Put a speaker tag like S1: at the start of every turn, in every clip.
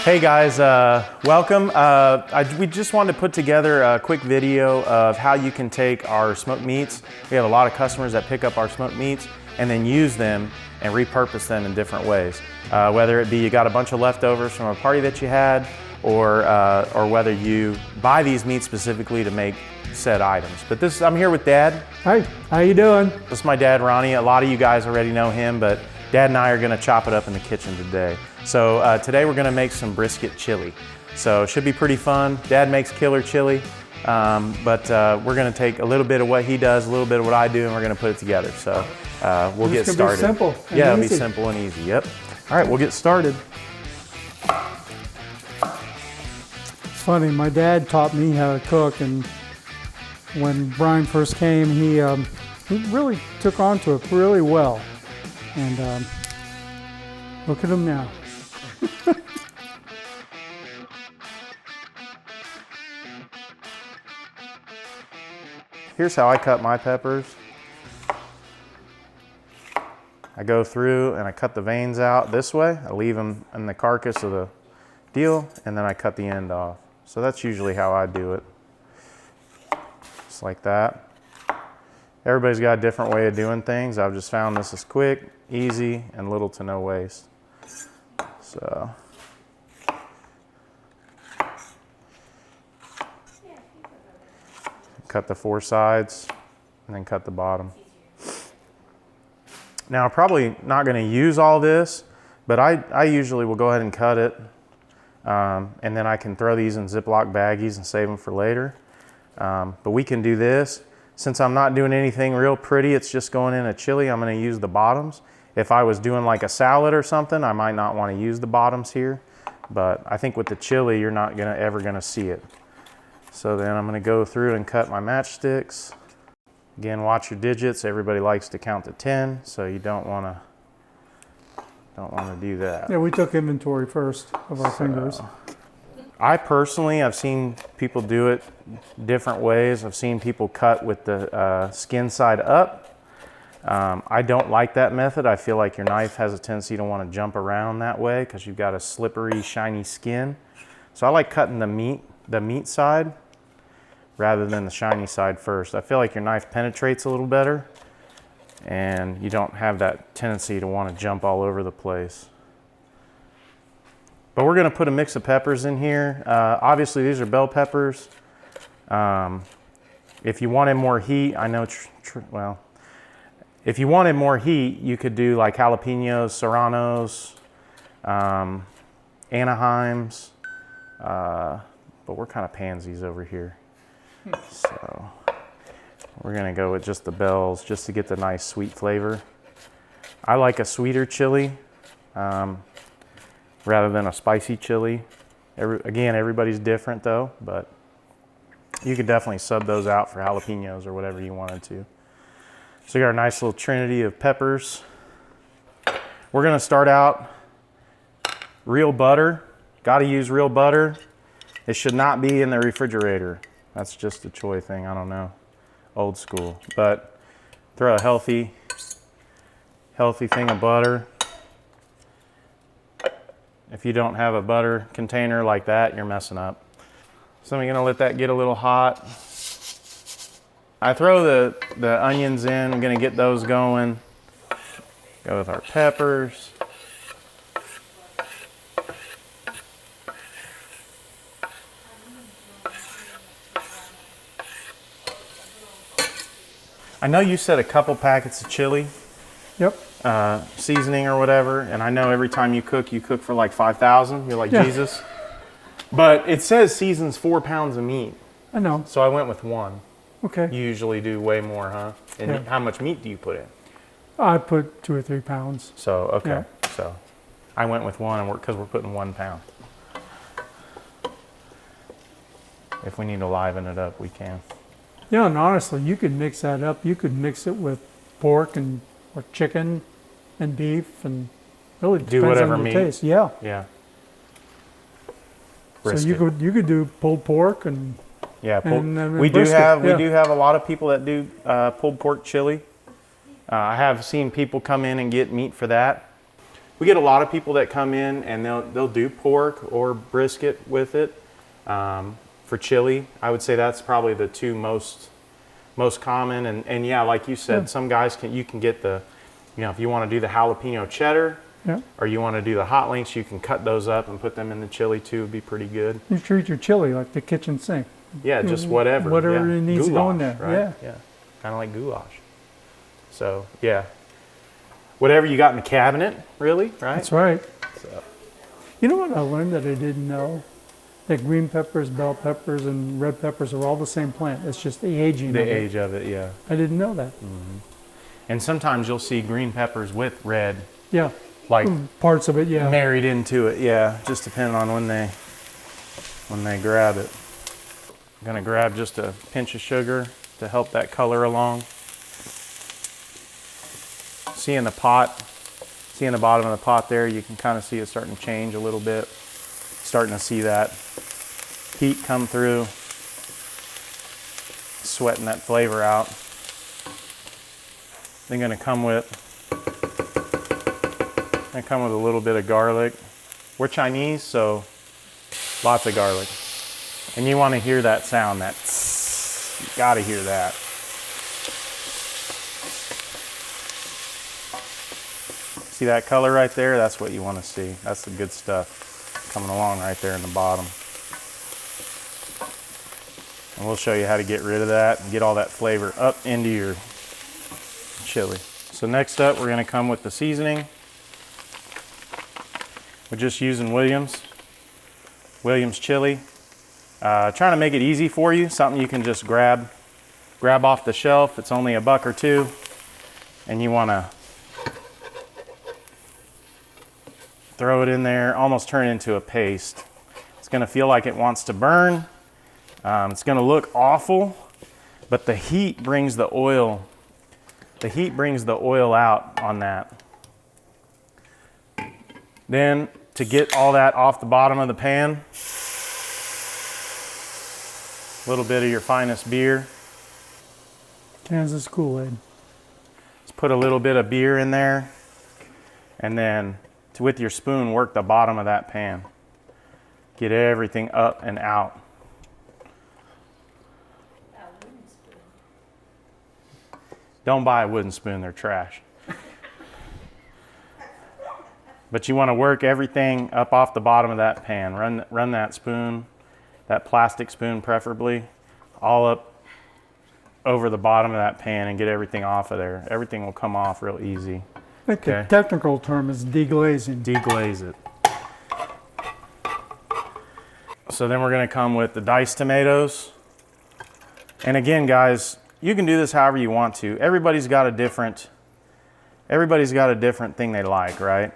S1: Hey guys, welcome. We just wanted to put together a quick video of how you can take our smoked meats. We have a lot of customers that pick up our smoked meats and then use them and repurpose them in different ways. Whether it be you got a bunch of leftovers from a party that you had, or whether you buy these meats specifically to make said items. But I'm here with Dad.
S2: Hey, how you doing?
S1: This is my dad, Ronnie. A lot of you guys already know him, but Dad and I are gonna chop it up in the kitchen today. So today we're gonna make some brisket chili. So it should be pretty fun. Dad makes killer chili, but we're gonna take a little bit of what he does, a little bit of what I do, and we're gonna put it together. So we'll get started.
S2: Be simple.
S1: Yeah, it'll be simple and easy, yep. All right, we'll get started.
S2: It's funny, my dad taught me how to cook, and when Brian first came, he really took on to it really well. And look at him now.
S1: Here's how I cut my peppers. I go through and I cut the veins out this way. I leave them in the carcass of the deal, and then I cut the end off. So that's usually how I do it. Just like that. Everybody's got a different way of doing things. I've just found this is quick, easy, and little to no waste. So. Cut the 4 sides and then cut the bottom. Now I'm probably not going to use all this, but I usually will go ahead and cut it, and then I can throw these in Ziploc baggies and save them for later. But we can do this. Since I'm not doing anything real pretty, it's just going in a chili, I'm going to use the bottoms. If I was doing like a salad or something, I might not want to use the bottoms here, but I think with the chili, you're not ever going to see it. So then I'm going to go through and cut my matchsticks. Again, watch your digits. Everybody likes to count to 10, so you don't want to do that.
S2: Yeah, we took inventory first of our fingers.
S1: I personally, I've seen people do it different ways. I've seen people cut with the skin side up. I don't like that method. I feel like your knife has a tendency to want to jump around that way because you've got a slippery, shiny skin. So I like cutting the meat side rather than the shiny side first. I feel like your knife penetrates a little better and you don't have that tendency to want to jump all over the place. But we're going to put a mix of peppers in here. Obviously these are bell peppers. If you wanted more heat, I know, if you wanted more heat, you could do like jalapenos, serranos, Anaheims, but we're kind of pansies over here. So we're gonna go with just the bells just to get the nice sweet flavor. I like a sweeter chili rather than a spicy chili. Again, everybody's different though, but you could definitely sub those out for jalapenos or whatever you wanted to. So we got our nice little trinity of peppers. We're gonna start out real butter. Gotta use real butter. It should not be in the refrigerator. That's just a Choi thing, I don't know. Old school. But throw a healthy thing of butter. If you don't have a butter container like that, you're messing up. So I'm gonna let that get a little hot. I throw the onions in, I'm gonna get those going. Go with our peppers. I know you said a couple packets of chili.
S2: Yep.
S1: Seasoning or whatever, and I know every time you cook for like 5,000. You're like, yeah. Jesus. But it says seasons 4 pounds of meat.
S2: I know.
S1: So I went with 1.
S2: Okay.
S1: You usually do way more, huh? And
S2: yeah.
S1: How much meat do you put in?
S2: I put 2 or 3 pounds.
S1: So, okay.
S2: Yeah.
S1: So I went with 1 because we're putting 1 pound. If we need to liven it up, we can.
S2: Yeah, and honestly, you could mix that up. You could mix it with pork or chicken and beef, and really
S1: do whatever
S2: on the
S1: meat.
S2: Taste. Yeah.
S1: Yeah.
S2: Brisket. So you could do pulled pork and
S1: yeah.
S2: And
S1: we
S2: brisket.
S1: We do have a lot of people that do pulled pork chili. I have seen people come in and get meat for that. We get a lot of people that come in and they'll do pork or brisket with it for chili. I would say that's probably the two most common. And yeah, like you said, some guys you can get the, if you want to do the jalapeno cheddar, or you want to do the hot links, you can cut those up and put them in the chili too. It'd be pretty good.
S2: You treat your chili like the kitchen sink.
S1: Yeah, just whatever.
S2: Whatever it needs to go in there.
S1: Right? Yeah. Kind of like goulash. So, yeah. Whatever you got in the cabinet, really, right?
S2: That's right.
S1: So.
S2: You know what I learned that I didn't know? That green peppers, bell peppers, and red peppers are all the same plant. It's just the aging of it.
S1: The age of it, yeah.
S2: I didn't know that.
S1: Mm-hmm. And sometimes you'll see green peppers with red.
S2: Yeah.
S1: Like
S2: parts of it, yeah.
S1: Married into it, yeah. Just depending on when they grab it. I'm gonna grab just a pinch of sugar to help that color along. See in the bottom of the pot there, you can kind of see it starting to change a little bit. Starting to see that heat come through, sweating that flavor out. Then gonna come with a little bit of garlic. We're Chinese, so lots of garlic. And you want to hear that sound, that tss, you gotta hear that. See that color right there? That's what you want to see. That's the good stuff coming along right there in the bottom. And we'll show you how to get rid of that and get all that flavor up into your chili. So next up, we're going to come with the seasoning. We're just using Williams chili. Trying to make it easy for you, something you can just grab off the shelf. It's only $1 or $2, and you want to throw it in there, almost turn it into a paste. It's going to feel like it wants to burn. It's going to look awful, but the heat brings the oil. The heat brings the oil out on that. Then to get all that off the bottom of the pan, a little bit of your finest beer.
S2: Kansas Kool-Aid.
S1: Let's put a little bit of beer in there, and then with your spoon, work the bottom of that pan. Get everything up and out. Don't buy a wooden spoon, they're trash. But you want to work everything up off the bottom of that pan. Run that spoon, that plastic spoon preferably, all up over the bottom of that pan and get everything off of there. Everything will come off real easy.
S2: I think the technical term is deglazing.
S1: Deglaze it. So then we're going to come with the diced tomatoes. And again, guys, you can do this however you want to. Everybody's got a different thing they like, right?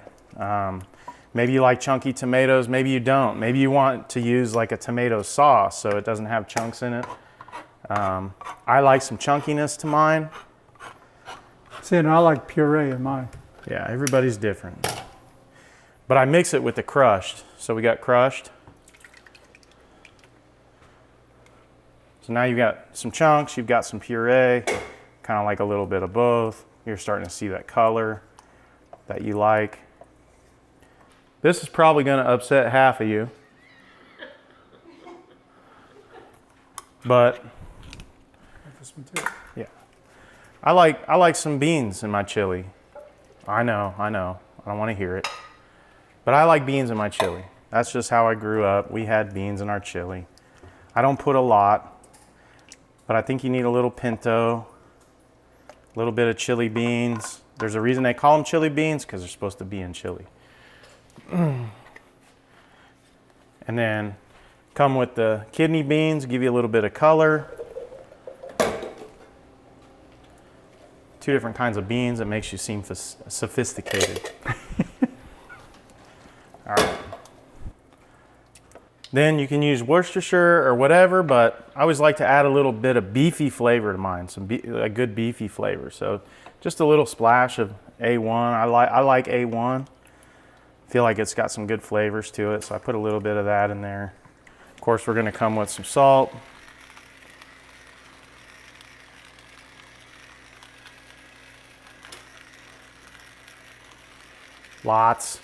S1: Maybe you like chunky tomatoes, maybe you don't. Maybe you want to use like a tomato sauce so it doesn't have chunks in it. I like some chunkiness to mine.
S2: See, and I like puree in mine.
S1: Yeah, everybody's different. But I mix it with the crushed. So we got crushed. So now you've got some chunks, you've got some puree, kind of like a little bit of both. You're starting to see that color that you like. This is probably going to upset half of you. But
S2: This one too.
S1: yeah. I like some beans in my chili. I know. I don't want to hear it. But I like beans in my chili. That's just how I grew up. We had beans in our chili. I don't put a lot, but I think you need a little pinto, a little bit of chili beans. There's a reason they call them chili beans, because they're supposed to be in chili. And then come with the kidney beans, give you a little bit of color. 2 different kinds of beans. It makes you seem sophisticated. All right. Then you can use Worcestershire or whatever, but I always like to add a little bit of beefy flavor to mine, a good beefy flavor. So just a little splash of A1. I like A1. Feel like it's got some good flavors to it, so I put a little bit of that in there. Of course, we're going to come with some salt. Lots.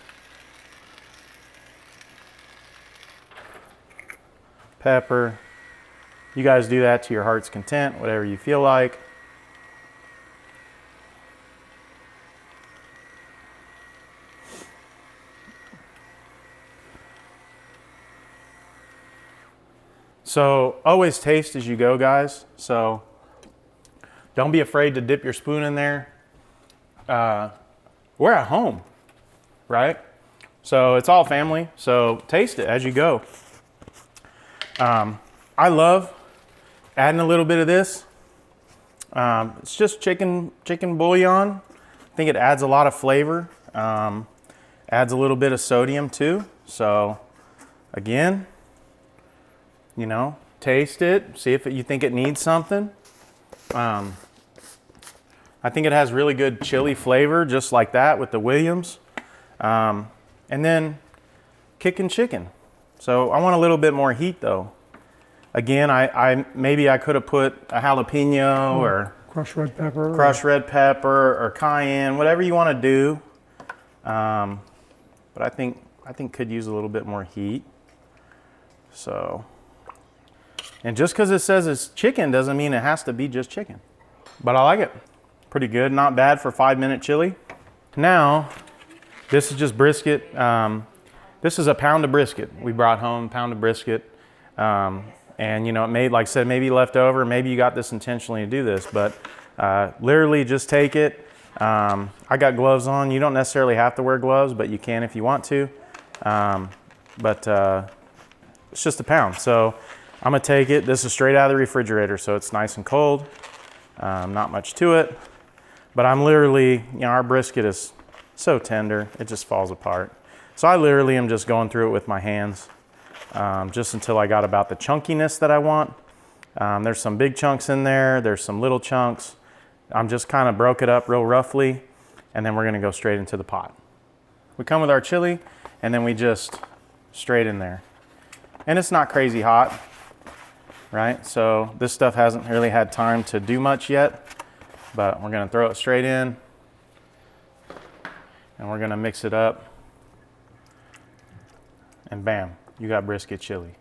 S1: Pepper. You guys do that to your heart's content, whatever you feel like. So always taste as you go, guys. So don't be afraid to dip your spoon in there. We're at home, right? So it's all family. So taste it as you go. I love adding a little bit of this. It's just chicken bouillon. I think it adds a lot of flavor. Adds a little bit of sodium too. So again, you know, taste it, see if you think it needs something. I think it has really good chili flavor, just like that with the Williams. And then kicking chicken. So I want a little bit more heat though. Again, maybe I could have put a jalapeno or
S2: crushed red pepper.
S1: Crushed red pepper or cayenne, whatever you want to do. But I think could use a little bit more heat. So. And just because it says it's chicken doesn't mean it has to be just chicken. But I like it. Pretty good, not bad for 5-minute chili. Now, this is just brisket. This is a pound of brisket. We brought home a pound of brisket. And you know, it made, like I said, maybe left over. Maybe you got this intentionally to do this, but literally just take it. I got gloves on. You don't necessarily have to wear gloves, but you can if you want to. It's just a pound. So I'm gonna take it. This is straight out of the refrigerator, so it's nice and cold. Not much to it, but I'm literally, you know, our brisket is so tender, it just falls apart. So I literally am just going through it with my hands, just until I got about the chunkiness that I want. There's some big chunks in there, there's some little chunks. I'm just kind of broke it up real roughly, and then we're gonna go straight into the pot. We come with our chili, and then we just straight in there. And it's not crazy hot. Right? So this stuff hasn't really had time to do much yet, but we're gonna throw it straight in and we're gonna mix it up and bam, you got brisket chili.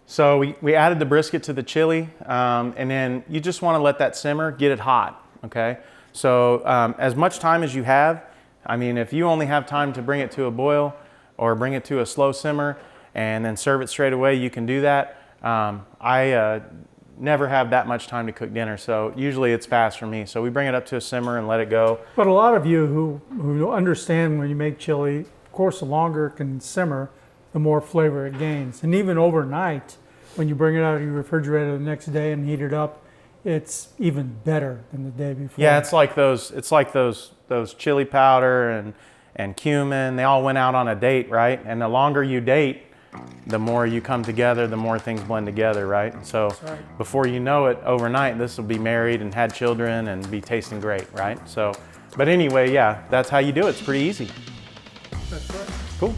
S1: So we added the brisket to the chili and then you just wanna let that simmer, get it hot, okay? So as much time as you have, I mean, if you only have time to bring it to a boil or bring it to a slow simmer and then serve it straight away, you can do that. I never have that much time to cook dinner, so usually it's fast for me. So we bring it up to a simmer and let it go.
S2: But a lot of you who understand when you make chili, of course, the longer it can simmer, the more flavor it gains. And even overnight, when you bring it out of your refrigerator the next day and heat it up, it's even better than the day before.
S1: Yeah, it's like those chili powder and cumin. They all went out on a date, right? And the longer you date, the more you come together, the more things blend together, right? So
S2: right.
S1: Before you know it, overnight, this will be married and had children and be tasting great, right? So, but anyway, yeah, that's how you do it. It's pretty easy.
S2: That's right.
S1: Cool.